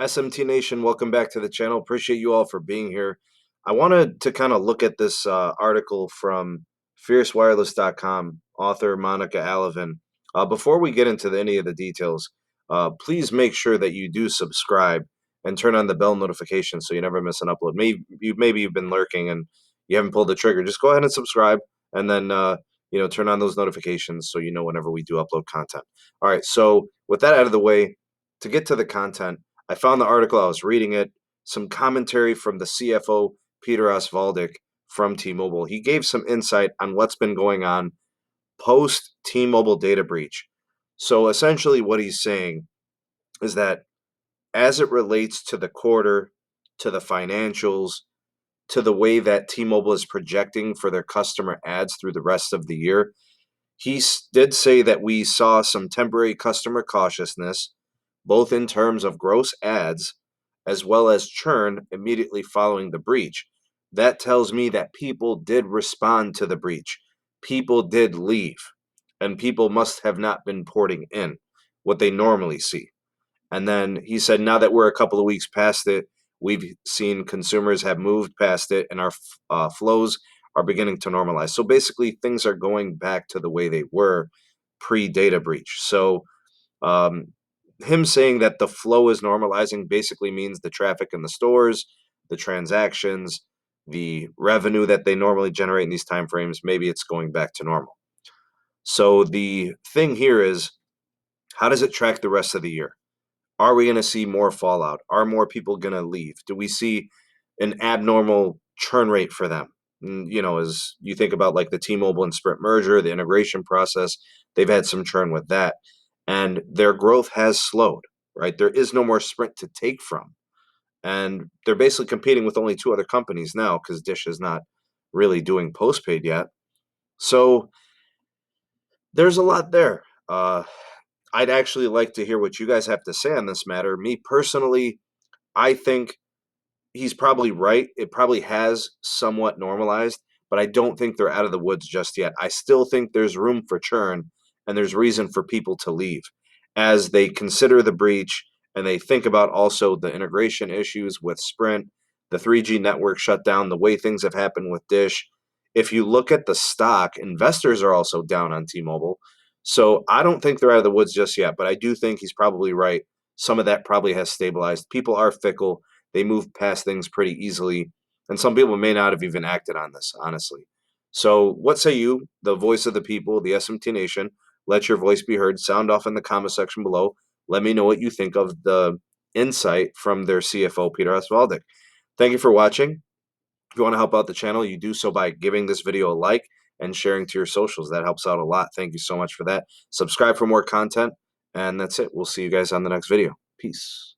SMT Nation, welcome back to the channel. Appreciate you all for being here. I wanted to kind of look at this article from fiercewireless.com, author Monica Alvin. Before we get into any of the details, please make sure that you do subscribe and turn on the bell notification so you never miss an upload. Maybe you've been lurking and you haven't pulled the trigger. Just go ahead and subscribe, and then turn on those notifications so you know whenever we do upload content. All right. So with that out of the way, to get to the content. I found the article, I was reading it, some commentary from the CFO, Peter Osvaldik from T-Mobile. He gave some insight on what's been going on post T-Mobile data breach. So essentially what he's saying is that as it relates to the quarter, to the financials, to the way that T-Mobile is projecting for their customer ads through the rest of the year, he did say that we saw some temporary customer cautiousness, both in terms of gross ads as well as churn immediately following the breach. That tells me that people did respond to the breach. People did leave, and people must have not been porting in what they normally see. And then he said, now that we're a couple of weeks past it, we've seen consumers have moved past it, and our flows are beginning to normalize. So basically, things are going back to the way they were pre-data breach. So him saying that the flow is normalizing basically means the traffic in the stores, the transactions, the revenue that they normally generate in these timeframes, maybe it's going back to normal. So the thing here is, how does it track the rest of the year? Are we going to see more fallout? Are more people going to leave? Do we see an abnormal churn rate for them? As you think about like the T-Mobile and Sprint merger, the integration process, they've had some churn with that. And their growth has slowed, right? There is no more Sprint to take from. And they're basically competing with only two other companies now because Dish is not really doing postpaid yet. So there's a lot there. I'd actually like to hear what you guys have to say on this matter. Me personally, I think he's probably right. It probably has somewhat normalized, but I don't think they're out of the woods just yet. I still think there's room for churn and there's reason for people to leave as they consider the breach and they think about also the integration issues with Sprint, the 3G network shutdown, the way things have happened with Dish. If you look at the stock, investors are also down on T-Mobile. So I don't think they're out of the woods just yet, but I do think he's probably right. Some of that probably has stabilized. People are fickle. They move past things pretty easily, and some people may not have even acted on this, honestly. So what say you, the voice of the people, the SMT Nation? Let your voice be heard. Sound off in the comment section below. Let me know what you think of the insight from their CFO, Peter Osvaldik. Thank you for watching. If you want to help out the channel, you do so by giving this video a like and sharing to your socials. That helps out a lot. Thank you so much for that. Subscribe for more content, and that's it. We'll see you guys on the next video. Peace.